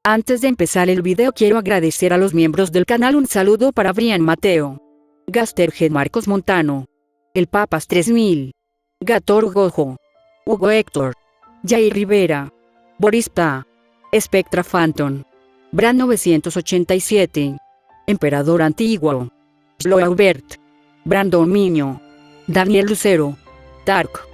Antes de empezar el video quiero agradecer a los miembros del canal. Un saludo para Brian Mateo, Gasterhead Marcos Montano, El Papas 3000, Gator Gojo, Hugo Héctor, Jair Rivera, Boris Pa, Spectra Phantom, Brand 987, Emperador Antiguo, Sloaubert, Brandon Miño, Daniel Lucero, Tark,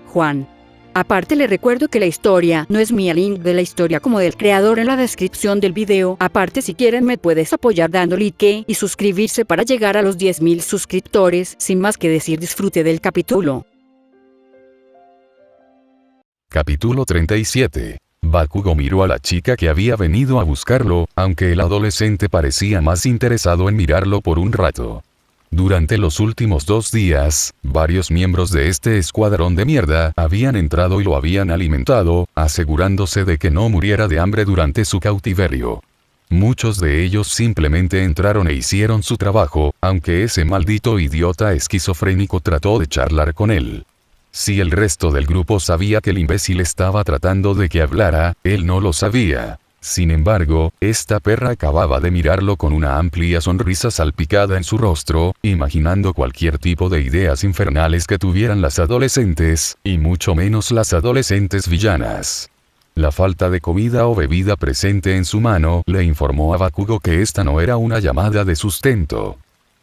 Juan. Aparte le recuerdo que la historia no es mía, link de la historia como del creador en la descripción del video. Aparte, si quieren me puedes apoyar dando like y suscribirse para llegar a los 10.000 suscriptores. Sin más que decir, disfrute del capítulo. Capítulo 37. Bakugo miró a la chica que había venido a buscarlo, aunque el adolescente parecía más interesado en mirarlo por un rato. Durante los últimos 2 días, varios miembros de este escuadrón de mierda habían entrado y lo habían alimentado, asegurándose de que no muriera de hambre durante su cautiverio. Muchos de ellos simplemente entraron e hicieron su trabajo, aunque ese maldito idiota esquizofrénico trató de charlar con él. Si el resto del grupo sabía que el imbécil estaba tratando de que hablara, él no lo sabía. Sin embargo, esta perra acababa de mirarlo con una amplia sonrisa salpicada en su rostro, imaginando cualquier tipo de ideas infernales que tuvieran las adolescentes, y mucho menos las adolescentes villanas. La falta de comida o bebida presente en su mano le informó a Bakugo que esta no era una llamada de sustento.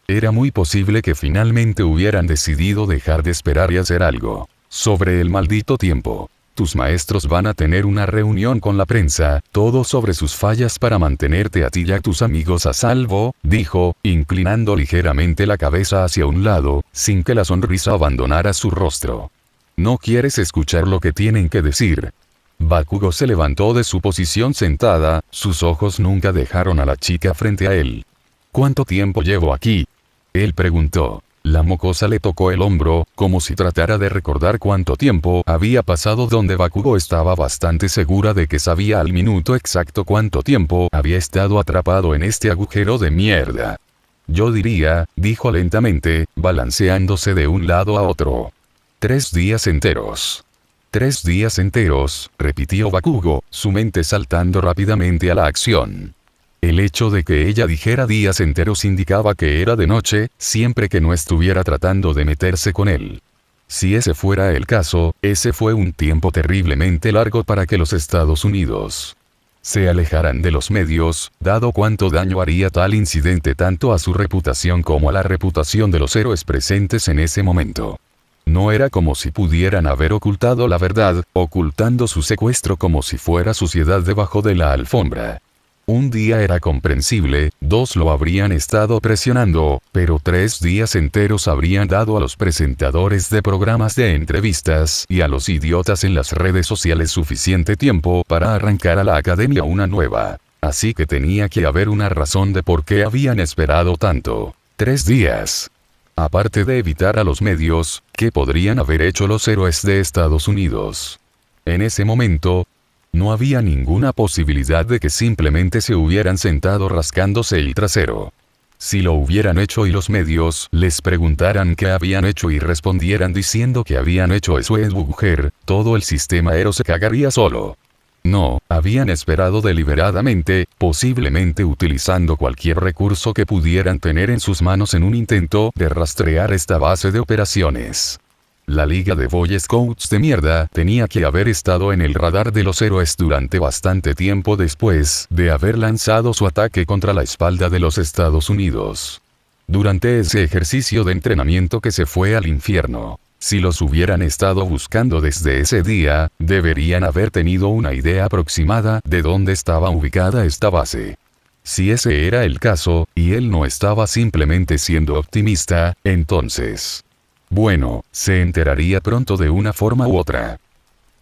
Era muy posible que finalmente hubieran decidido dejar de esperar y hacer algo. Sobre el maldito tiempo. Tus maestros van a tener una reunión con la prensa, todo sobre sus fallas para mantenerte a ti y a tus amigos a salvo, dijo, inclinando ligeramente la cabeza hacia un lado, sin que la sonrisa abandonara su rostro. ¿No quieres escuchar lo que tienen que decir? Bakugo se levantó de su posición sentada, sus ojos nunca dejaron a la chica frente a él. ¿Cuánto tiempo llevo aquí? Él preguntó. La mocosa le tocó el hombro, como si tratara de recordar cuánto tiempo había pasado, donde Bakugo estaba bastante segura de que sabía al minuto exacto cuánto tiempo había estado atrapado en este agujero de mierda. Yo diría, dijo lentamente, balanceándose de un lado a otro. 3 días enteros. 3 días enteros, repitió Bakugo, su mente saltando rápidamente a la acción. El hecho de que ella dijera días enteros indicaba que era de noche, siempre que no estuviera tratando de meterse con él. Si ese fuera el caso, ese fue un tiempo terriblemente largo para que los Estados Unidos se alejaran de los medios, dado cuánto daño haría tal incidente tanto a su reputación como a la reputación de los héroes presentes en ese momento. No era como si pudieran haber ocultado la verdad, ocultando su secuestro como si fuera suciedad debajo de la alfombra. Un día era comprensible, 2 lo habrían estado presionando, pero 3 días enteros habrían dado a los presentadores de programas de entrevistas y a los idiotas en las redes sociales suficiente tiempo para arrancar a la academia una nueva. Así que tenía que haber una razón de por qué habían esperado tanto. 3 días. Aparte de evitar a los medios, ¿qué podrían haber hecho los héroes de Estados Unidos? En ese momento, no había ninguna posibilidad de que simplemente se hubieran sentado rascándose el trasero. Si lo hubieran hecho y los medios les preguntaran qué habían hecho y respondieran diciendo que habían hecho eso en mujer, todo el sistema aéreo se cagaría solo. No, habían esperado deliberadamente, posiblemente utilizando cualquier recurso que pudieran tener en sus manos en un intento de rastrear esta base de operaciones. La Liga de Boy Scouts de mierda tenía que haber estado en el radar de los héroes durante bastante tiempo después de haber lanzado su ataque contra la espalda de los Estados Unidos. Durante ese ejercicio de entrenamiento que se fue al infierno. Si los hubieran estado buscando desde ese día, deberían haber tenido una idea aproximada de dónde estaba ubicada esta base. Si ese era el caso, y él no estaba simplemente siendo optimista, entonces... bueno, se enteraría pronto de una forma u otra.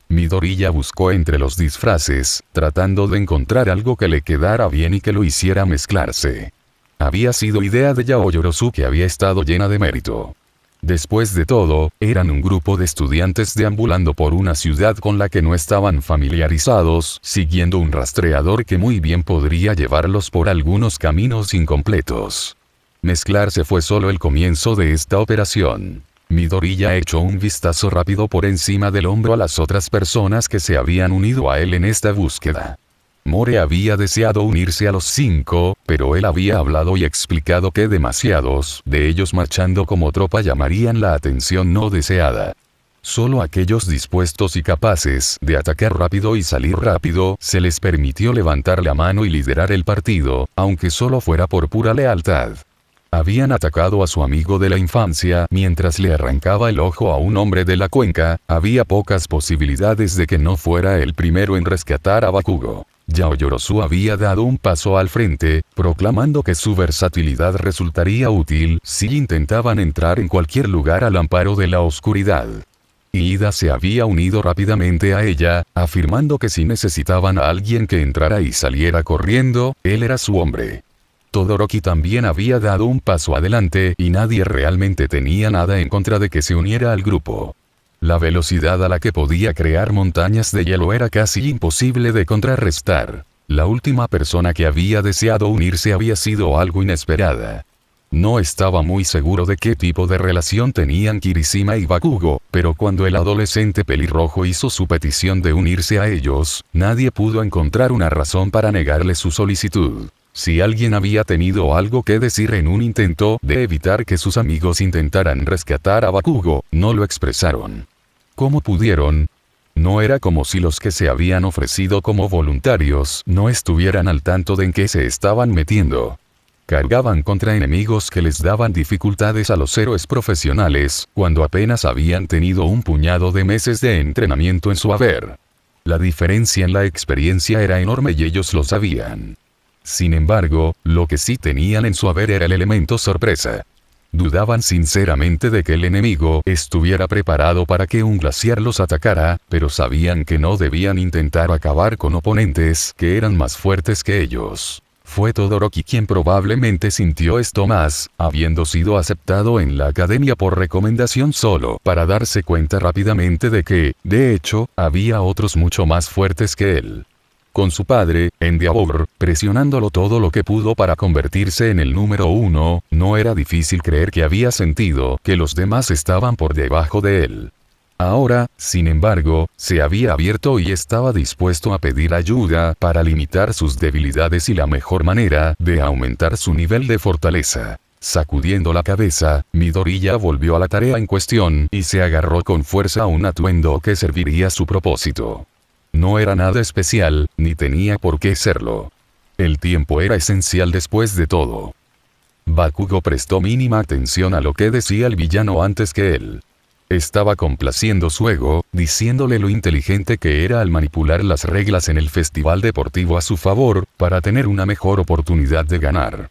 Midoriya buscó entre los disfraces, tratando de encontrar algo que le quedara bien y que lo hiciera mezclarse. Había sido idea de Yaoi Orozu, que había estado llena de mérito. Después de todo, eran un grupo de estudiantes deambulando por una ciudad con la que no estaban familiarizados, siguiendo un rastreador que muy bien podría llevarlos por algunos caminos incompletos. Mezclarse fue solo el comienzo de esta operación. Midoriya echó un vistazo rápido por encima del hombro a las otras personas que se habían unido a él en esta búsqueda. More había deseado unirse a los 5, pero él había hablado y explicado que demasiados de ellos marchando como tropa llamarían la atención no deseada. Solo aquellos dispuestos y capaces de atacar rápido y salir rápido se les permitió levantar la mano y liderar el partido, aunque solo fuera por pura lealtad. Habían atacado a su amigo de la infancia mientras le arrancaba el ojo a un hombre de la cuenca, había pocas posibilidades de que no fuera el primero en rescatar a Bakugo. Yaoyorozu había dado un paso al frente, proclamando que su versatilidad resultaría útil si intentaban entrar en cualquier lugar al amparo de la oscuridad. Iida se había unido rápidamente a ella, afirmando que si necesitaban a alguien que entrara y saliera corriendo, él era su hombre. Todoroki también había dado un paso adelante y nadie realmente tenía nada en contra de que se uniera al grupo. La velocidad a la que podía crear montañas de hielo era casi imposible de contrarrestar. La última persona que había deseado unirse había sido algo inesperada. No estaba muy seguro de qué tipo de relación tenían Kirishima y Bakugo, pero cuando el adolescente pelirrojo hizo su petición de unirse a ellos, nadie pudo encontrar una razón para negarle su solicitud. Si alguien había tenido algo que decir en un intento de evitar que sus amigos intentaran rescatar a Bakugo, no lo expresaron. ¿Cómo pudieron? No era como si los que se habían ofrecido como voluntarios no estuvieran al tanto de en qué se estaban metiendo. Cargaban contra enemigos que les daban dificultades a los héroes profesionales, cuando apenas habían tenido un puñado de meses de entrenamiento en su haber. La diferencia en la experiencia era enorme y ellos lo sabían. Sin embargo, lo que sí tenían en su haber era el elemento sorpresa. Dudaban sinceramente de que el enemigo estuviera preparado para que un glaciar los atacara, pero sabían que no debían intentar acabar con oponentes que eran más fuertes que ellos. Fue Todoroki quien probablemente sintió esto más, habiendo sido aceptado en la academia por recomendación solo para darse cuenta rápidamente de que, de hecho, había otros mucho más fuertes que él. Con su padre, Endeavor, presionándolo todo lo que pudo para convertirse en el número 1, no era difícil creer que había sentido que los demás estaban por debajo de él. Ahora, sin embargo, se había abierto y estaba dispuesto a pedir ayuda para limitar sus debilidades y la mejor manera de aumentar su nivel de fortaleza. Sacudiendo la cabeza, Midoriya volvió a la tarea en cuestión y se agarró con fuerza a un atuendo que serviría a su propósito. No era nada especial, ni tenía por qué serlo. El tiempo era esencial después de todo. Bakugo prestó mínima atención a lo que decía el villano antes que él. Estaba complaciendo su ego, diciéndole lo inteligente que era al manipular las reglas en el festival deportivo a su favor, para tener una mejor oportunidad de ganar.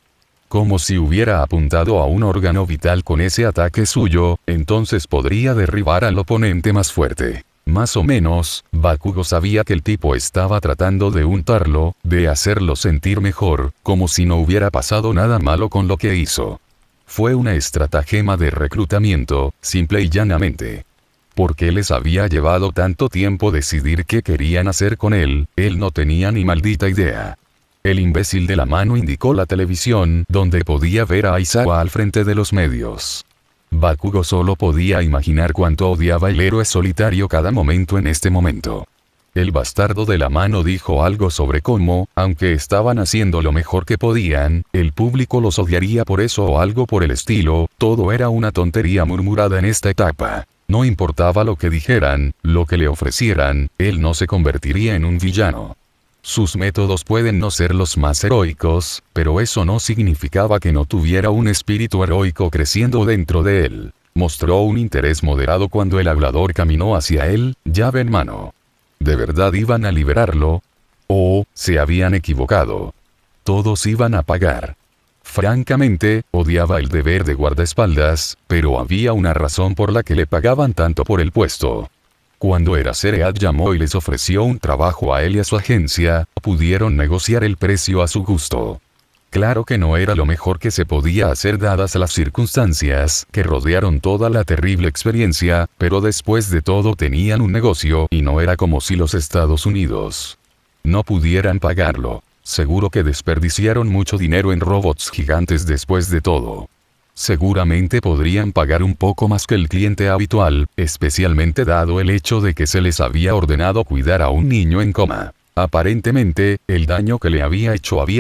Como si hubiera apuntado a un órgano vital con ese ataque suyo, entonces podría derribar al oponente más fuerte. Más o menos, Bakugo sabía que el tipo estaba tratando de untarlo, de hacerlo sentir mejor, como si no hubiera pasado nada malo con lo que hizo. Fue una estratagema de reclutamiento, simple y llanamente. ¿Por qué les había llevado tanto tiempo decidir qué querían hacer con él? Él no tenía ni maldita idea. El imbécil de la mano indicó la televisión, donde podía ver a Aizawa al frente de los medios. Bakugo solo podía imaginar cuánto odiaba el héroe solitario cada momento en este momento. El bastardo de la mano dijo algo sobre cómo, aunque estaban haciendo lo mejor que podían, el público los odiaría por eso o algo por el estilo, todo era una tontería murmurada en esta etapa. No importaba lo que dijeran, lo que le ofrecieran, él no se convertiría en un villano. Sus métodos pueden no ser los más heroicos, pero eso no significaba que no tuviera un espíritu heroico creciendo dentro de él. Mostró un interés moderado cuando el hablador caminó hacia él, llave en mano. ¿De verdad iban a liberarlo? ¿O se habían equivocado? Todos iban a pagar. Francamente, odiaba el deber de guardaespaldas, pero había una razón por la que le pagaban tanto por el puesto. Cuando Eraserhead llamó y les ofreció un trabajo a él y a su agencia, pudieron negociar el precio a su gusto. Claro que no era lo mejor que se podía hacer dadas las circunstancias que rodearon toda la terrible experiencia, pero después de todo tenían un negocio y no era como si los Estados Unidos no pudieran pagarlo. Seguro que desperdiciaron mucho dinero en robots gigantes después de todo. Seguramente podrían pagar un poco más que el cliente habitual, especialmente dado el hecho de que se les había ordenado cuidar a un niño en coma. Aparentemente, el daño que le había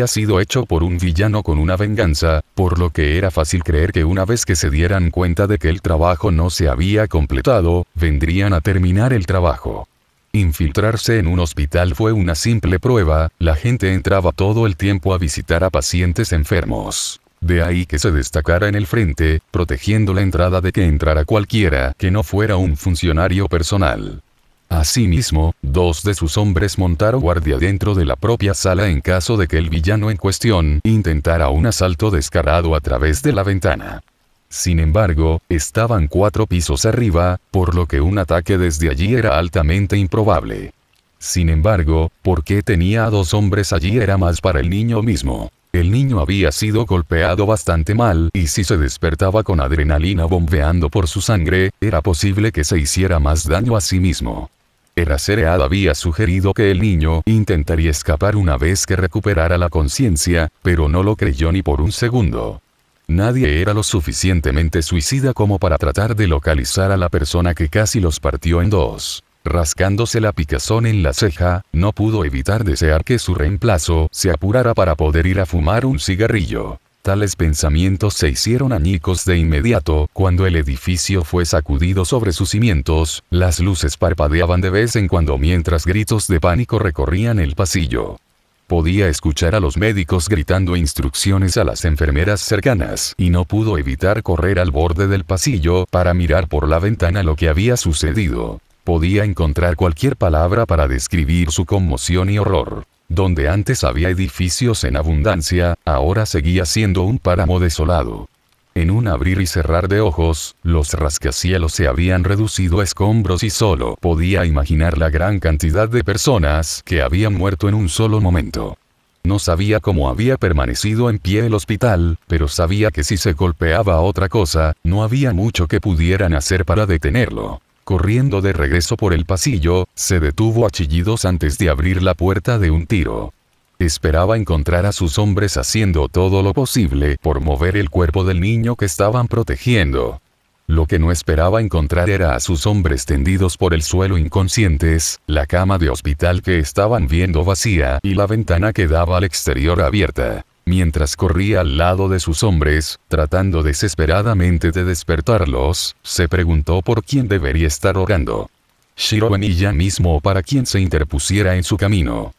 sido hecho por un villano con una venganza, por lo que era fácil creer que una vez que se dieran cuenta de que el trabajo no se había completado, vendrían a terminar el trabajo. Infiltrarse en un hospital fue una simple prueba, la gente entraba todo el tiempo a visitar a pacientes enfermos. De ahí que se destacara en el frente, protegiendo la entrada de que entrara cualquiera que no fuera un funcionario personal. Asimismo, 2 de sus hombres montaron guardia dentro de la propia sala en caso de que el villano en cuestión intentara un asalto descarado a través de la ventana. Sin embargo, estaban 4 pisos arriba, por lo que un ataque desde allí era altamente improbable. Sin embargo, ¿por qué tenía a 2 hombres allí? Era más para el niño mismo. El niño había sido golpeado bastante mal, y si se despertaba con adrenalina bombeando por su sangre, era posible que se hiciera más daño a sí mismo. Eraserhead había sugerido que el niño intentaría escapar una vez que recuperara la conciencia, pero no lo creyó ni por un segundo. Nadie era lo suficientemente suicida como para tratar de localizar a la persona que casi los partió en 2. Rascándose la picazón en la ceja, no pudo evitar desear que su reemplazo se apurara para poder ir a fumar un cigarrillo. Tales pensamientos se hicieron añicos de inmediato, cuando el edificio fue sacudido sobre sus cimientos, las luces parpadeaban de vez en cuando mientras gritos de pánico recorrían el pasillo. Podía escuchar a los médicos gritando instrucciones a las enfermeras cercanas, y no pudo evitar correr al borde del pasillo para mirar por la ventana lo que había sucedido. Podía encontrar cualquier palabra para describir su conmoción y horror. Donde antes había edificios en abundancia, ahora seguía siendo un páramo desolado. En un abrir y cerrar de ojos, los rascacielos se habían reducido a escombros y solo podía imaginar la gran cantidad de personas que habían muerto en un solo momento. No sabía cómo había permanecido en pie el hospital, pero sabía que si se golpeaba a otra cosa, no había mucho que pudieran hacer para detenerlo. Corriendo de regreso por el pasillo, se detuvo a chillidos antes de abrir la puerta de un tiro. Esperaba encontrar a sus hombres haciendo todo lo posible por mover el cuerpo del niño que estaban protegiendo. Lo que no esperaba encontrar era a sus hombres tendidos por el suelo inconscientes, la cama de hospital que estaban viendo vacía y la ventana que daba al exterior abierta. Mientras corría al lado de sus hombres, tratando desesperadamente de despertarlos, se preguntó por quién debería estar orando. Shiro en ella mismo o para quien se interpusiera en su camino.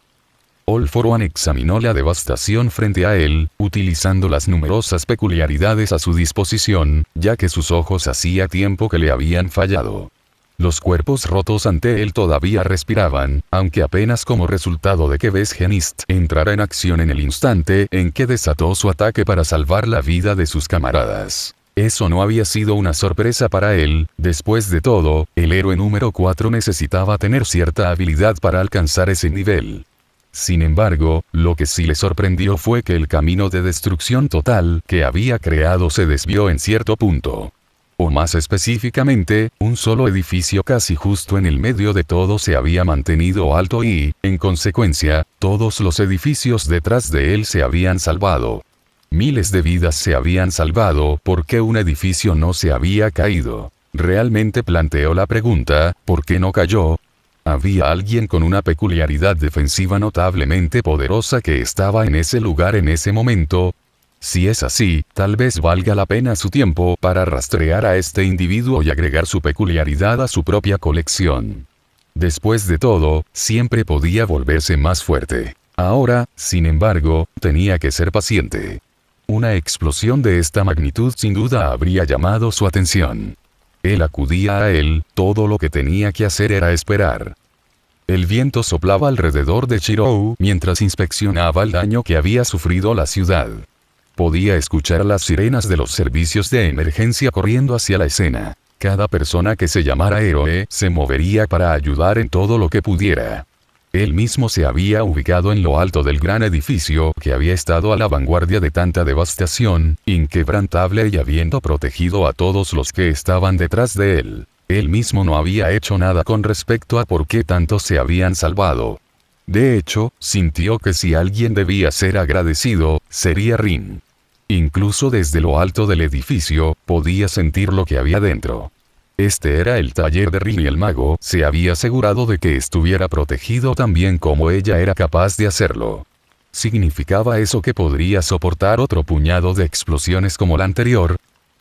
All for One examinó la devastación frente a él, utilizando las numerosas peculiaridades a su disposición, ya que sus ojos hacía tiempo que le habían fallado. Los cuerpos rotos ante él todavía respiraban, aunque apenas como resultado de que Besgenist entrara en acción en el instante en que desató su ataque para salvar la vida de sus camaradas. Eso no había sido una sorpresa para él, después de todo, el héroe número 4 necesitaba tener cierta habilidad para alcanzar ese nivel. Sin embargo, lo que sí le sorprendió fue que el camino de destrucción total que había creado se desvió en cierto punto. O más específicamente, un solo edificio casi justo en el medio de todo se había mantenido alto y, en consecuencia, todos los edificios detrás de él se habían salvado. Miles de vidas se habían salvado porque un edificio no se había caído. Realmente planteó la pregunta, ¿por qué no cayó? Había alguien con una peculiaridad defensiva notablemente poderosa que estaba en ese lugar en ese momento. Si es así, tal vez valga la pena su tiempo para rastrear a este individuo y agregar su peculiaridad a su propia colección. Después de todo, siempre podía volverse más fuerte. Ahora, sin embargo, tenía que ser paciente. Una explosión de esta magnitud sin duda habría llamado su atención. Él acudía a él, todo lo que tenía que hacer era esperar. El viento soplaba alrededor de Shirou mientras inspeccionaba el daño que había sufrido la ciudad. Podía escuchar las sirenas de los servicios de emergencia corriendo hacia la escena. Cada persona que se llamara héroe se movería para ayudar en todo lo que pudiera. Él mismo se había ubicado en lo alto del gran edificio que había estado a la vanguardia de tanta devastación, inquebrantable y habiendo protegido a todos los que estaban detrás de él. Él mismo no había hecho nada con respecto a por qué tantos se habían salvado. De hecho, sintió que si alguien debía ser agradecido, sería Rin. Incluso desde lo alto del edificio, podía sentir lo que había dentro. Este era el taller de Rin y el mago se había asegurado de que estuviera protegido tan bien como ella era capaz de hacerlo. ¿Significaba eso que podría soportar otro puñado de explosiones como la anterior?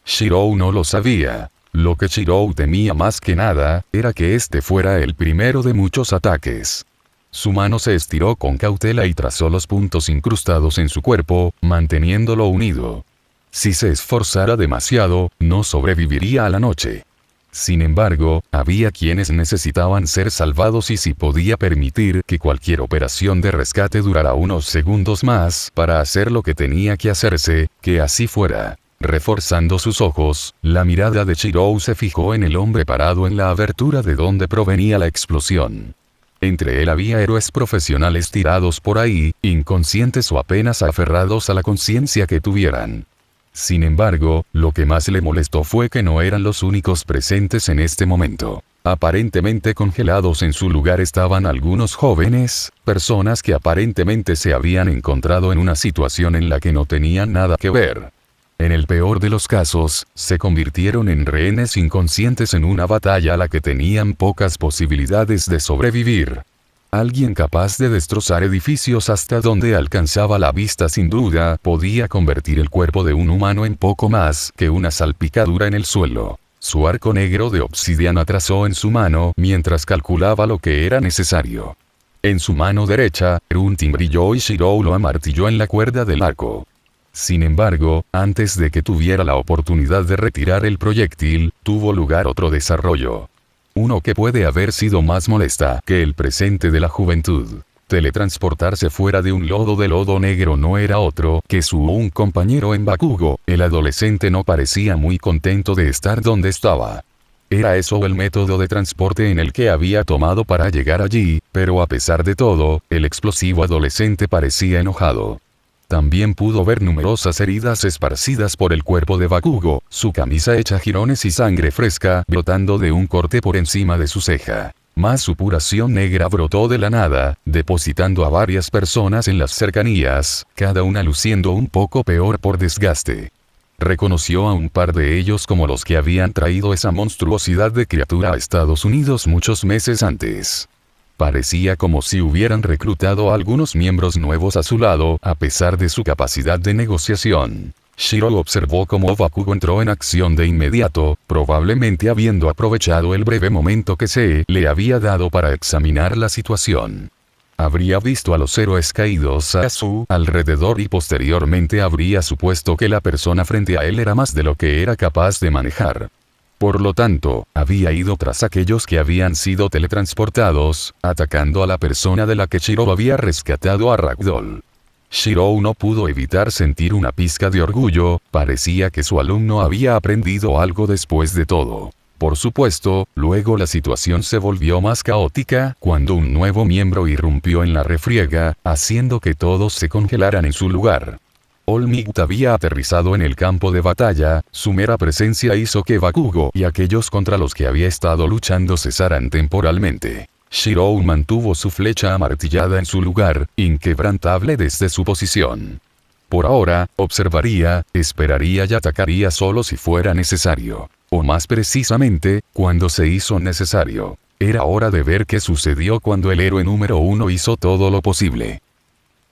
Shirou no lo sabía. Lo que Shirou temía más que nada, era que este fuera el primero de muchos ataques. Su mano se estiró con cautela y trazó los puntos incrustados en su cuerpo, manteniéndolo unido. Si se esforzara demasiado, no sobreviviría a la noche. Sin embargo, había quienes necesitaban ser salvados y si podía permitir que cualquier operación de rescate durara unos segundos más para hacer lo que tenía que hacerse, que así fuera. Reforzando sus ojos, la mirada de Shirou se fijó en el hombre parado en la abertura de donde provenía la explosión. Entre él había héroes profesionales tirados por ahí, inconscientes o apenas aferrados a la conciencia que tuvieran. Sin embargo, lo que más le molestó fue que no eran los únicos presentes en este momento. Aparentemente congelados en su lugar estaban algunos jóvenes, personas que aparentemente se habían encontrado en una situación en la que no tenían nada que ver. En el peor de los casos, se convirtieron en rehenes inconscientes en una batalla a la que tenían pocas posibilidades de sobrevivir. Alguien capaz de destrozar edificios hasta donde alcanzaba la vista sin duda podía convertir el cuerpo de un humano en poco más que una salpicadura en el suelo. Su arco negro de obsidiana trazó en su mano mientras calculaba lo que era necesario. En su mano derecha, un timbrilló y Shirou lo amartilló en la cuerda del arco. Sin embargo, antes de que tuviera la oportunidad de retirar el proyectil, tuvo lugar otro desarrollo. Uno que puede haber sido más molesta que el presente de la juventud. Teletransportarse fuera de un lodo de lodo negro no era otro que un compañero en Bakugo. El adolescente no parecía muy contento de estar donde estaba. Era eso el método de transporte en el que había tomado para llegar allí, pero a pesar de todo, el explosivo adolescente parecía enojado. También pudo ver numerosas heridas esparcidas por el cuerpo de Bakugo, su camisa hecha jirones y sangre fresca brotando de un corte por encima de su ceja. Más supuración negra brotó de la nada, depositando a varias personas en las cercanías, cada una luciendo un poco peor por desgaste. Reconoció a un par de ellos como los que habían traído esa monstruosidad de criatura a Estados Unidos muchos meses antes. Parecía como si hubieran reclutado a algunos miembros nuevos a su lado, a pesar de su capacidad de negociación. Shirou observó cómo Bakugo entró en acción de inmediato, probablemente habiendo aprovechado el breve momento que se le había dado para examinar la situación. Habría visto a los héroes caídos a su alrededor y posteriormente habría supuesto que la persona frente a él era más de lo que era capaz de manejar. Por lo tanto, había ido tras aquellos que habían sido teletransportados, atacando a la persona de la que Shirou había rescatado a Ragdoll. Shirou no pudo evitar sentir una pizca de orgullo, parecía que su alumno había aprendido algo después de todo. Por supuesto, luego la situación se volvió más caótica cuando un nuevo miembro irrumpió en la refriega, haciendo que todos se congelaran en su lugar. All Might había aterrizado en el campo de batalla, su mera presencia hizo que Bakugo y aquellos contra los que había estado luchando cesaran temporalmente. Shirou mantuvo su flecha amartillada en su lugar, inquebrantable desde su posición. Por ahora, observaría, esperaría y atacaría solo si fuera necesario. O más precisamente, cuando se hizo necesario. Era hora de ver qué sucedió cuando el héroe número 1 hizo todo lo posible.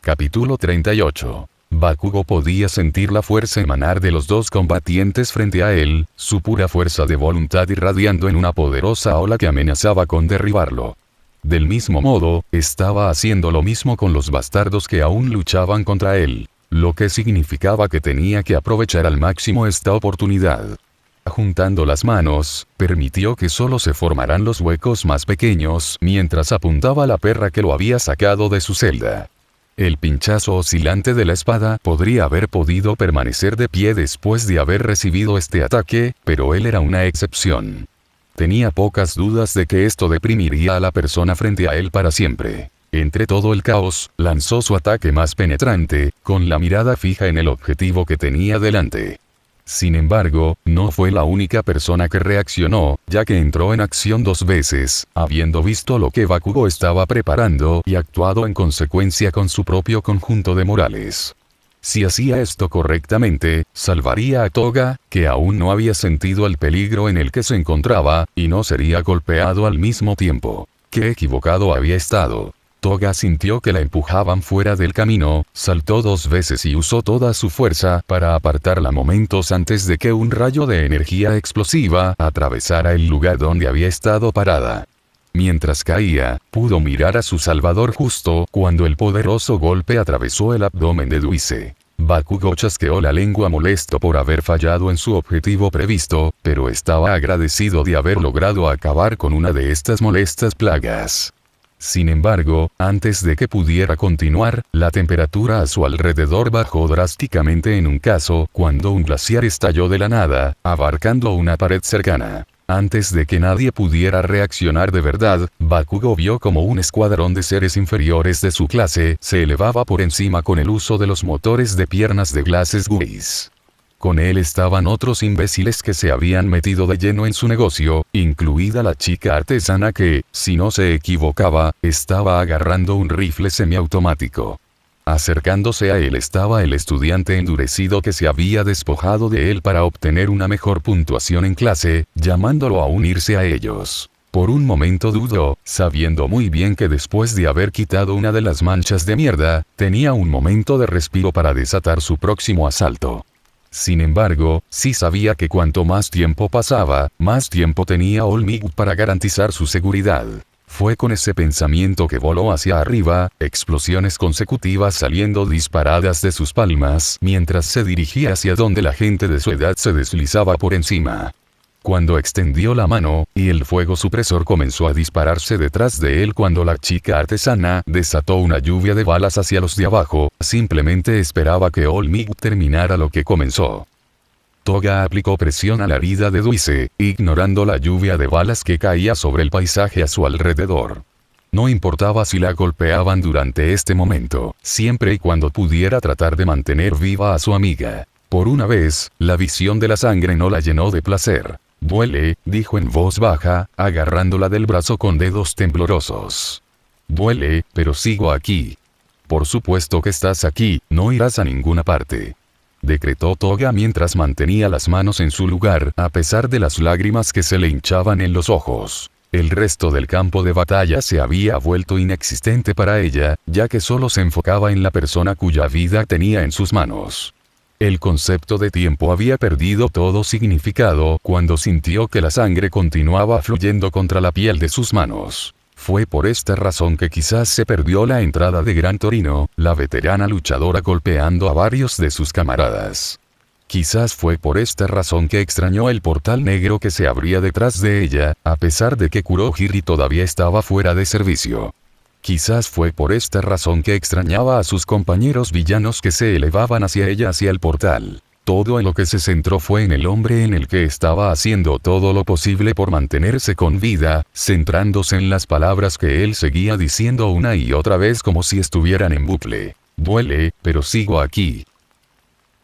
Capítulo 38. Bakugo podía sentir la fuerza emanar de los dos combatientes frente a él, su pura fuerza de voluntad irradiando en una poderosa ola que amenazaba con derribarlo. Del mismo modo, estaba haciendo lo mismo con los bastardos que aún luchaban contra él, lo que significaba que tenía que aprovechar al máximo esta oportunidad. Juntando las manos, permitió que solo se formaran los huecos más pequeños mientras apuntaba a la perra que lo había sacado de su celda. El pinchazo oscilante de la espada podría haber podido permanecer de pie después de haber recibido este ataque, pero él era una excepción. Tenía pocas dudas de que esto deprimiría a la persona frente a él para siempre. Entre todo el caos, lanzó su ataque más penetrante, con la mirada fija en el objetivo que tenía delante. Sin embargo, no fue la única persona que reaccionó, ya que entró en acción 2 veces, habiendo visto lo que Bakugo estaba preparando y actuado en consecuencia con su propio conjunto de morales. Si hacía esto correctamente, salvaría a Toga, que aún no había sentido el peligro en el que se encontraba, y no sería golpeado al mismo tiempo. ¡Qué equivocado había estado! Toga sintió que la empujaban fuera del camino, saltó 2 veces y usó toda su fuerza para apartarla momentos antes de que un rayo de energía explosiva atravesara el lugar donde había estado parada. Mientras caía, pudo mirar a su salvador justo cuando el poderoso golpe atravesó el abdomen de Duise. Bakugo chasqueó la lengua molesto por haber fallado en su objetivo previsto, pero estaba agradecido de haber logrado acabar con una de estas molestas plagas. Sin embargo, antes de que pudiera continuar, la temperatura a su alrededor bajó drásticamente en un caso cuando un glaciar estalló de la nada, abarcando una pared cercana. Antes de que nadie pudiera reaccionar de verdad, Bakugo vio como un escuadrón de seres inferiores de su clase se elevaba por encima con el uso de los motores de piernas de Glasses Guys. Con él estaban otros imbéciles que se habían metido de lleno en su negocio, incluida la chica artesana que, si no se equivocaba, estaba agarrando un rifle semiautomático. Acercándose a él estaba el estudiante endurecido que se había despojado de él para obtener una mejor puntuación en clase, llamándolo a unirse a ellos. Por un momento dudó, sabiendo muy bien que después de haber quitado una de las manchas de mierda, tenía un momento de respiro para desatar su próximo asalto. Sin embargo, sí sabía que cuanto más tiempo pasaba, más tiempo tenía Olmig para garantizar su seguridad. Fue con ese pensamiento que voló hacia arriba, explosiones consecutivas saliendo disparadas de sus palmas mientras se dirigía hacia donde la gente de su edad se deslizaba por encima. Cuando extendió la mano, y el fuego supresor comenzó a dispararse detrás de él cuando la chica artesana desató una lluvia de balas hacia los de abajo, simplemente esperaba que Olmig terminara lo que comenzó. Toga aplicó presión a la herida de Duise, ignorando la lluvia de balas que caía sobre el paisaje a su alrededor. No importaba si la golpeaban durante este momento, siempre y cuando pudiera tratar de mantener viva a su amiga. Por una vez, la visión de la sangre no la llenó de placer. «Duele», dijo en voz baja, agarrándola del brazo con dedos temblorosos. «Duele, pero sigo aquí». «Por supuesto que estás aquí, no irás a ninguna parte», decretó Toga mientras mantenía las manos en su lugar, a pesar de las lágrimas que se le hinchaban en los ojos. El resto del campo de batalla se había vuelto inexistente para ella, ya que solo se enfocaba en la persona cuya vida tenía en sus manos. El concepto de tiempo había perdido todo significado cuando sintió que la sangre continuaba fluyendo contra la piel de sus manos. Fue por esta razón que quizás se perdió la entrada de Gran Torino, la veterana luchadora golpeando a varios de sus camaradas. Quizás fue por esta razón que extrañó el portal negro que se abría detrás de ella, a pesar de que Kurohiri todavía estaba fuera de servicio. Quizás fue por esta razón que extrañaba a sus compañeros villanos que se elevaban hacia ella hacia el portal. Todo en lo que se centró fue en el hombre en el que estaba haciendo todo lo posible por mantenerse con vida, centrándose en las palabras que él seguía diciendo una y otra vez como si estuvieran en bucle. «Duele, pero sigo aquí».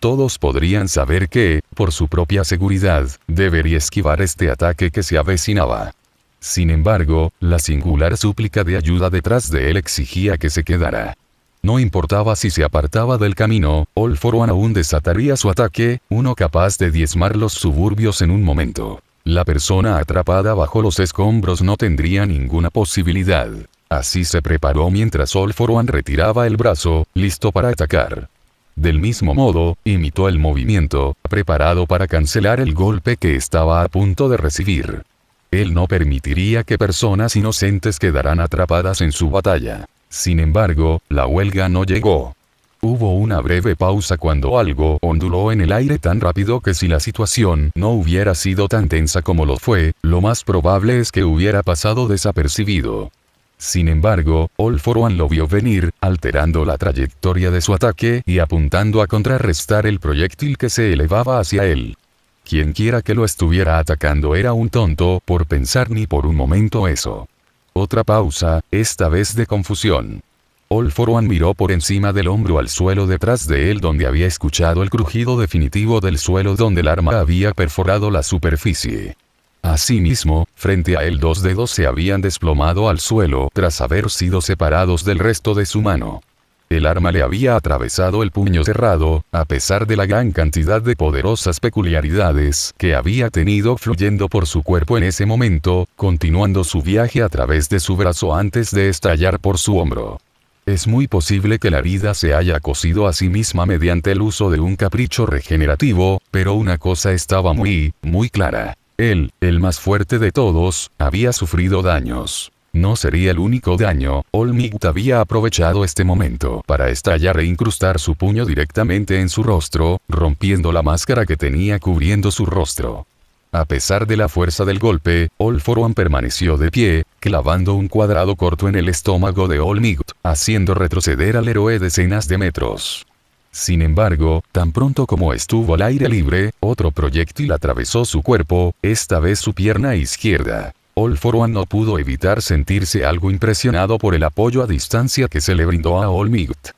Todos podrían saber que, por su propia seguridad, debería esquivar este ataque que se avecinaba. Sin embargo, la singular súplica de ayuda detrás de él exigía que se quedara. No importaba si se apartaba del camino, All for One aún desataría su ataque, uno capaz de diezmar los suburbios en un momento. La persona atrapada bajo los escombros no tendría ninguna posibilidad. Así se preparó mientras All for One retiraba el brazo, listo para atacar. Del mismo modo, imitó el movimiento, preparado para cancelar el golpe que estaba a punto de recibir. Él no permitiría que personas inocentes quedaran atrapadas en su batalla. Sin embargo, la huelga no llegó. Hubo una breve pausa cuando algo onduló en el aire tan rápido que si la situación no hubiera sido tan tensa como lo fue, lo más probable es que hubiera pasado desapercibido. Sin embargo, All for One lo vio venir, alterando la trayectoria de su ataque y apuntando a contrarrestar el proyectil que se elevaba hacia él. Quienquiera que lo estuviera atacando era un tonto por pensar ni por un momento eso. Otra pausa, esta vez de confusión. All for One miró por encima del hombro al suelo detrás de él donde había escuchado el crujido definitivo del suelo donde el arma había perforado la superficie. Asimismo, frente a él 2 dedos se habían desplomado al suelo tras haber sido separados del resto de su mano. El arma le había atravesado el puño cerrado, a pesar de la gran cantidad de poderosas peculiaridades que había tenido fluyendo por su cuerpo en ese momento, continuando su viaje a través de su brazo antes de estallar por su hombro. Es muy posible que la herida se haya cosido a sí misma mediante el uso de un capricho regenerativo, pero una cosa estaba muy clara. Él, el más fuerte de todos, había sufrido daños. No sería el único daño. Olmigt había aprovechado este momento para estallar e incrustar su puño directamente en su rostro, rompiendo la máscara que tenía cubriendo su rostro. A pesar de la fuerza del golpe, All For One permaneció de pie, clavando un cuadrado corto en el estómago de Olmigt, haciendo retroceder al héroe decenas de metros. Sin embargo, tan pronto como estuvo al aire libre, otro proyectil atravesó su cuerpo, esta vez su pierna izquierda. All For One no pudo evitar sentirse algo impresionado por el apoyo a distancia que se le brindó a Olmigt.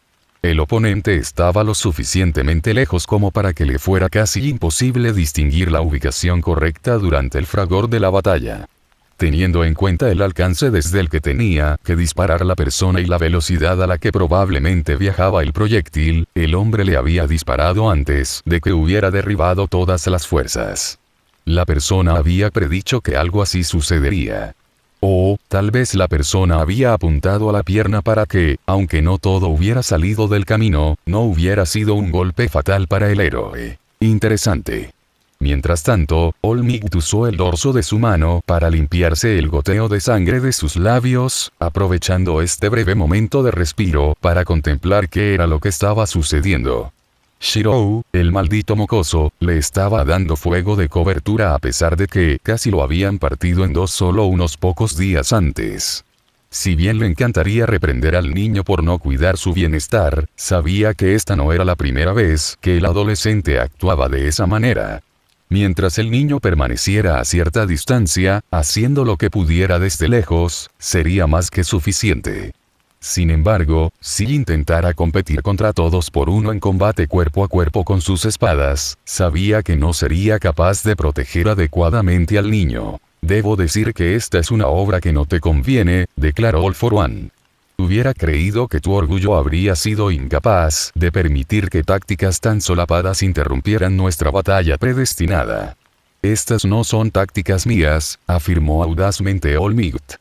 El oponente estaba lo suficientemente lejos como para que le fuera casi imposible distinguir la ubicación correcta durante el fragor de la batalla. Teniendo en cuenta el alcance desde el que tenía que disparar la persona y la velocidad a la que probablemente viajaba el proyectil, el hombre le había disparado antes de que hubiera derribado todas las fuerzas. La persona había predicho que algo así sucedería. O, tal vez la persona había apuntado a la pierna para que, aunque no todo hubiera salido del camino, no hubiera sido un golpe fatal para el héroe. Interesante. Mientras tanto, Olmigt usó el dorso de su mano para limpiarse el goteo de sangre de sus labios, aprovechando este breve momento de respiro para contemplar qué era lo que estaba sucediendo. Shirou, el maldito mocoso, le estaba dando fuego de cobertura a pesar de que casi lo habían partido en dos solo unos pocos días antes. Si bien le encantaría reprender al niño por no cuidar su bienestar, sabía que esta no era la primera vez que el adolescente actuaba de esa manera. Mientras el niño permaneciera a cierta distancia, haciendo lo que pudiera desde lejos, sería más que suficiente. Sin embargo, si intentara competir contra todos por uno en combate cuerpo a cuerpo con sus espadas, sabía que no sería capaz de proteger adecuadamente al niño. Debo decir que esta es una obra que no te conviene, declaró All For One. Hubiera creído que tu orgullo habría sido incapaz de permitir que tácticas tan solapadas interrumpieran nuestra batalla predestinada. Estas no son tácticas mías, afirmó audazmente Olmigt.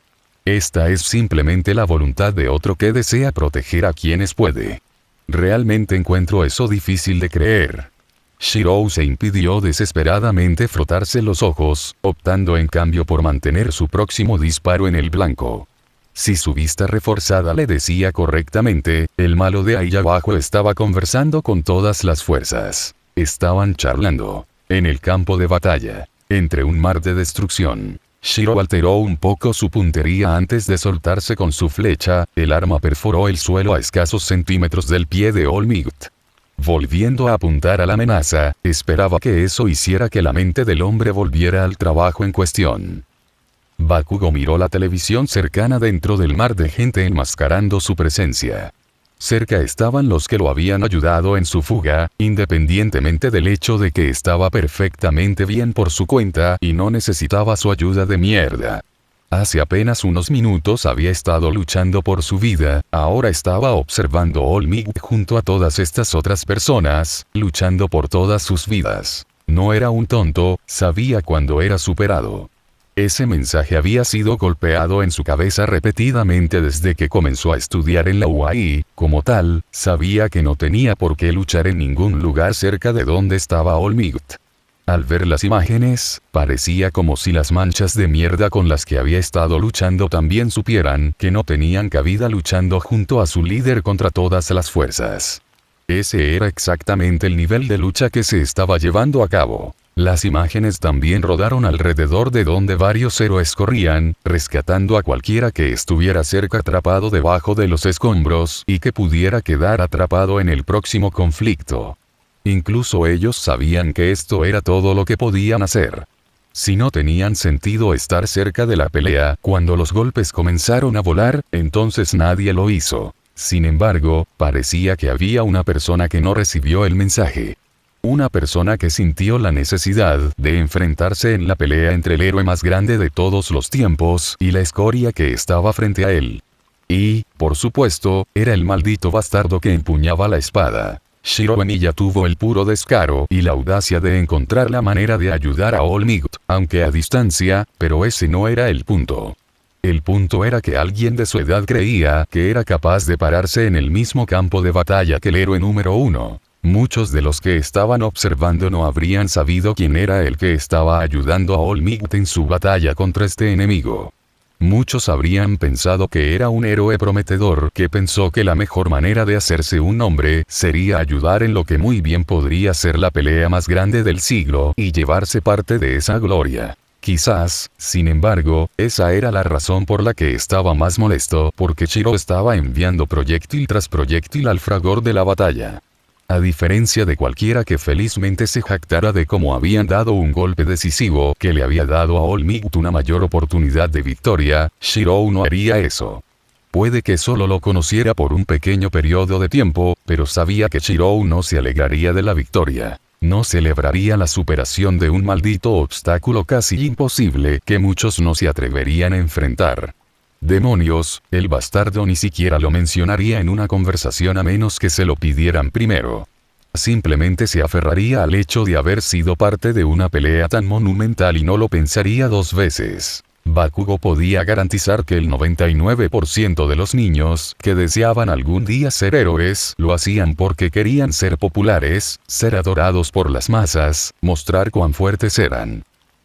Esta es simplemente la voluntad de otro que desea proteger a quienes puede. Realmente encuentro eso difícil de creer. Shirou se impidió desesperadamente frotarse los ojos, optando en cambio por mantener su próximo disparo en el blanco. Si su vista reforzada le decía correctamente, el malo de ahí abajo estaba conversando con todas las fuerzas. Estaban charlando. En el campo de batalla. Entre un mar de destrucción. Shirou alteró un poco su puntería antes de soltarse con su flecha, el arma perforó el suelo a escasos centímetros del pie de Olmigt. Volviendo a apuntar a la amenaza, esperaba que eso hiciera que la mente del hombre volviera al trabajo en cuestión. Bakugo miró la televisión cercana dentro del mar de gente enmascarando su presencia. Cerca estaban los que lo habían ayudado en su fuga, independientemente del hecho de que estaba perfectamente bien por su cuenta y no necesitaba su ayuda de mierda. Hace apenas unos minutos había estado luchando por su vida, ahora estaba observando Olmigt junto a todas estas otras personas, luchando por todas sus vidas. No era un tonto, sabía cuándo era superado. Ese mensaje había sido golpeado en su cabeza repetidamente desde que comenzó a estudiar en la UAI, como tal, sabía que no tenía por qué luchar en ningún lugar cerca de donde estaba Olmigt. Al ver las imágenes, parecía como si las manchas de mierda con las que había estado luchando también supieran que no tenían cabida luchando junto a su líder contra todas las fuerzas. Ese era exactamente el nivel de lucha que se estaba llevando a cabo. Las imágenes también rodaron alrededor de donde varios héroes corrían, rescatando a cualquiera que estuviera cerca atrapado debajo de los escombros y que pudiera quedar atrapado en el próximo conflicto. Incluso ellos sabían que esto era todo lo que podían hacer. Si no tenían sentido estar cerca de la pelea, cuando los golpes comenzaron a volar, entonces nadie lo hizo. Sin embargo, parecía que había una persona que no recibió el mensaje. Una persona que sintió la necesidad de enfrentarse en la pelea entre el héroe más grande de todos los tiempos y la escoria que estaba frente a él. Y, por supuesto, era el maldito bastardo que empuñaba la espada. Shiro Emiya tuvo el puro descaro y la audacia de encontrar la manera de ayudar a All Might, aunque a distancia, pero ese no era el punto. El punto era que alguien de su edad creía que era capaz de pararse en el mismo campo de batalla que el héroe número 1. Muchos de los que estaban observando no habrían sabido quién era el que estaba ayudando a All Might en su batalla contra este enemigo. Muchos habrían pensado que era un héroe prometedor que pensó que la mejor manera de hacerse un nombre sería ayudar en lo que muy bien podría ser la pelea más grande del siglo y llevarse parte de esa gloria. Quizás, sin embargo, esa era la razón por la que estaba más molesto, porque Shiro estaba enviando proyectil tras proyectil al fragor de la batalla. A diferencia de cualquiera que felizmente se jactara de cómo habían dado un golpe decisivo que le había dado a All Might una mayor oportunidad de victoria, Shiro no haría eso. Puede que solo lo conociera por un pequeño periodo de tiempo, pero sabía que Shiro no se alegraría de la victoria. No celebraría la superación de un maldito obstáculo casi imposible que muchos no se atreverían a enfrentar. Demonios, el bastardo ni siquiera lo mencionaría en una conversación a menos que se lo pidieran primero. Simplemente se aferraría al hecho de haber sido parte de una pelea tan monumental y no lo pensaría dos veces. Bakugo podía garantizar que el 99% de los niños que deseaban algún día ser héroes lo hacían porque querían ser populares, ser adorados por las masas, mostrar cuán fuertes eran.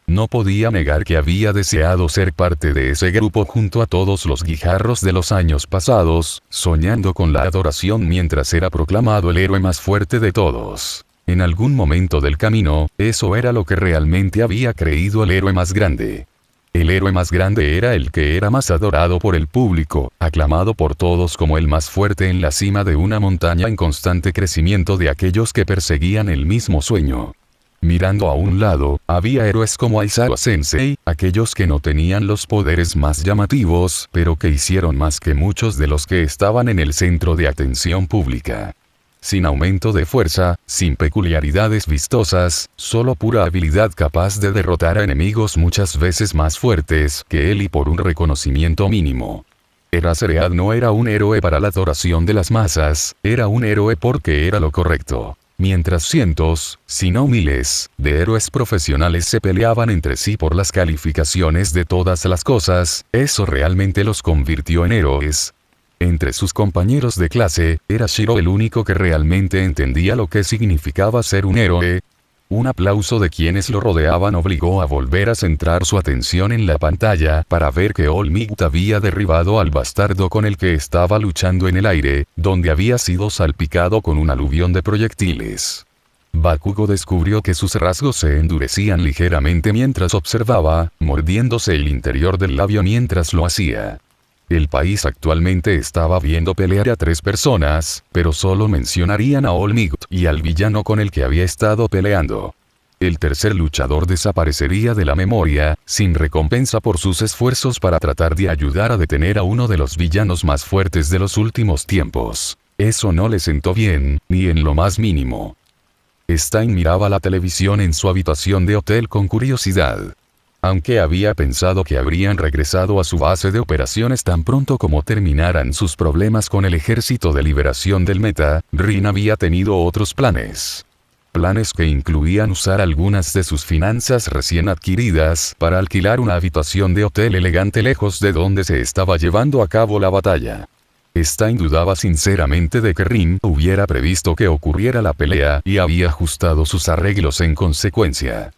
No podía negar que había deseado ser parte de ese grupo junto a todos los guijarros de los años pasados, soñando con la adoración mientras era proclamado el héroe más fuerte de todos. En algún momento del camino, eso era lo que realmente había creído el héroe más grande. El héroe más grande era el que era más adorado por el público, aclamado por todos como el más fuerte en la cima de una montaña en constante crecimiento de aquellos que perseguían el mismo sueño. Mirando a un lado, había héroes como Aizawa Sensei, aquellos que no tenían los poderes más llamativos, pero que hicieron más que muchos de los que estaban en el centro de atención pública. Sin aumento de fuerza, sin peculiaridades vistosas, solo pura habilidad capaz de derrotar a enemigos muchas veces más fuertes que él y por un reconocimiento mínimo. Eraserhead no era un héroe para la adoración de las masas, era un héroe porque era lo correcto. Mientras cientos, si no miles, de héroes profesionales se peleaban entre sí por las calificaciones de todas las cosas, eso realmente los convirtió en héroes. Entre sus compañeros de clase, era Shiro el único que realmente entendía lo que significaba ser un héroe. Un aplauso de quienes lo rodeaban obligó a volver a centrar su atención en la pantalla para ver que All Might había derribado al bastardo con el que estaba luchando en el aire, donde había sido salpicado con un aluvión de proyectiles. Bakugo descubrió que sus rasgos se endurecían ligeramente mientras observaba, mordiéndose el interior del labio mientras lo hacía. El país actualmente estaba viendo pelear a 3 personas, pero solo mencionarían a All Might y al villano con el que había estado peleando. El tercer luchador desaparecería de la memoria, sin recompensa por sus esfuerzos para tratar de ayudar a detener a uno de los villanos más fuertes de los últimos tiempos. Eso no le sentó bien, ni en lo más mínimo. Stein miraba la televisión en su habitación de hotel con curiosidad. Aunque había pensado que habrían regresado a su base de operaciones tan pronto como terminaran sus problemas con el Ejército de Liberación del Meta, Rin había tenido otros planes. Planes que incluían usar algunas de sus finanzas recién adquiridas para alquilar una habitación de hotel elegante lejos de donde se estaba llevando a cabo la batalla. Stein dudaba sinceramente de que Rin hubiera previsto que ocurriera la pelea y había ajustado sus arreglos en consecuencia.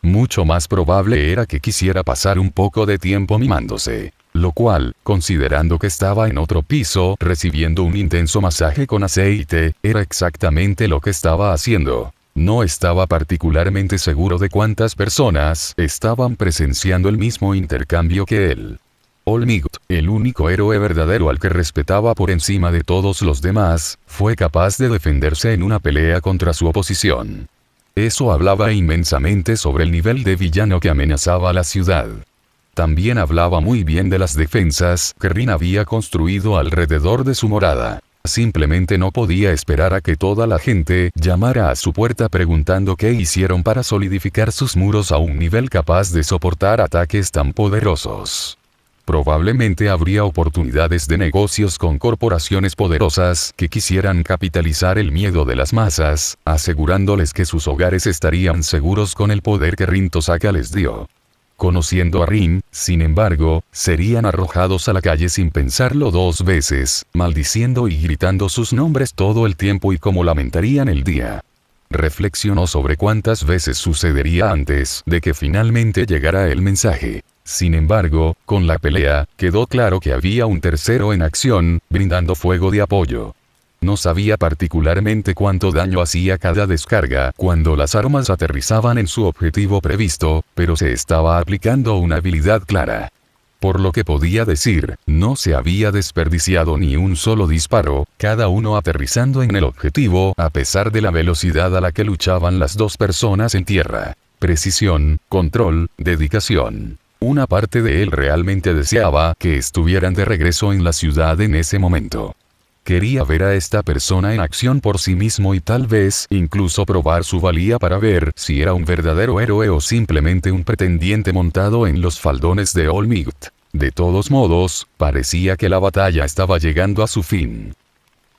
Mucho más probable era que quisiera pasar un poco de tiempo mimándose, lo cual, considerando que estaba en otro piso recibiendo un intenso masaje con aceite, era exactamente lo que estaba haciendo. No estaba particularmente seguro de cuántas personas estaban presenciando el mismo intercambio que él. All Might, el único héroe verdadero al que respetaba por encima de todos los demás, fue capaz de defenderse en una pelea contra su oposición. Eso hablaba inmensamente sobre el nivel de villano que amenazaba a la ciudad. También hablaba muy bien de las defensas que Rin había construido alrededor de su morada. Simplemente no podía esperar a que toda la gente llamara a su puerta preguntando qué hicieron para solidificar sus muros a un nivel capaz de soportar ataques tan poderosos. Probablemente habría oportunidades de negocios con corporaciones poderosas que quisieran capitalizar el miedo de las masas, asegurándoles que sus hogares estarían seguros con el poder que Rin Tosaka les dio. Conociendo a Rin, sin embargo, serían arrojados a la calle sin pensarlo dos veces, maldiciendo y gritando sus nombres todo el tiempo y cómo lamentarían el día. Reflexionó sobre cuántas veces sucedería antes de que finalmente llegara el mensaje. Sin embargo, con la pelea, quedó claro que había un tercero en acción, brindando fuego de apoyo. No sabía particularmente cuánto daño hacía cada descarga cuando las armas aterrizaban en su objetivo previsto, pero se estaba aplicando una habilidad clara. Por lo que podía decir, no se había desperdiciado ni un solo disparo, cada uno aterrizando en el objetivo a pesar de la velocidad a la que luchaban las dos personas en tierra. Precisión, control, dedicación. Una parte de él realmente deseaba que estuvieran de regreso en la ciudad en ese momento. Quería ver a esta persona en acción por sí mismo y tal vez incluso probar su valía para ver si era un verdadero héroe o simplemente un pretendiente montado en los faldones de All Might. De todos modos, parecía que la batalla estaba llegando a su fin.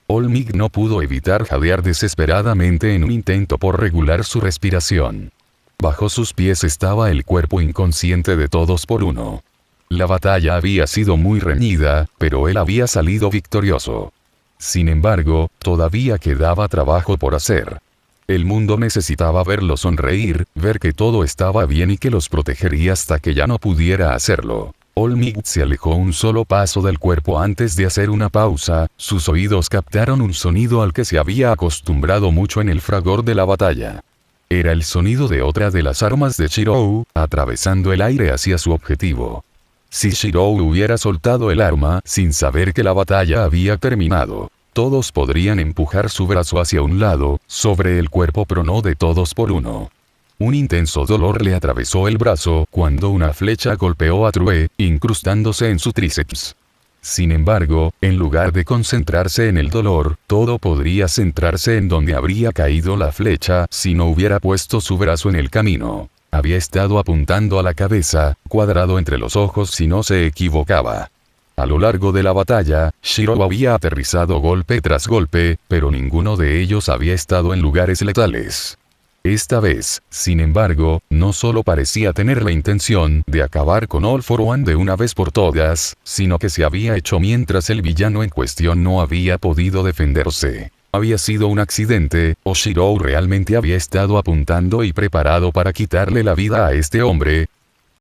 All Might no pudo evitar jadear desesperadamente en un intento por regular su respiración. Bajo sus pies estaba el cuerpo inconsciente de todos por uno. La batalla había sido muy reñida, pero él había salido victorioso. Sin embargo, todavía quedaba trabajo por hacer. El mundo necesitaba verlo sonreír, ver que todo estaba bien y que los protegería hasta que ya no pudiera hacerlo. All Might se alejó un solo paso del cuerpo antes de hacer una pausa, sus oídos captaron un sonido al que se había acostumbrado mucho en el fragor de la batalla. Era el sonido de otra de las armas de Shirou, atravesando el aire hacia su objetivo. Si Shirou hubiera soltado el arma sin saber que la batalla había terminado, todos podrían empujar su brazo hacia un lado, sobre el cuerpo pero no de todos por uno. Un intenso dolor le atravesó el brazo cuando una flecha golpeó a True, incrustándose en su tríceps. Sin embargo, en lugar de concentrarse en el dolor, todo podría centrarse en donde habría caído la flecha si no hubiera puesto su brazo en el camino. Había estado apuntando a la cabeza, cuadrado entre los ojos si no se equivocaba. A lo largo de la batalla, Shirou había aterrizado golpe tras golpe, pero ninguno de ellos había estado en lugares letales. Esta vez, sin embargo, no solo parecía tener la intención de acabar con All for One de una vez por todas, sino que se había hecho mientras el villano en cuestión no había podido defenderse. Había sido un accidente, o Shirou realmente había estado apuntando y preparado para quitarle la vida a este hombre,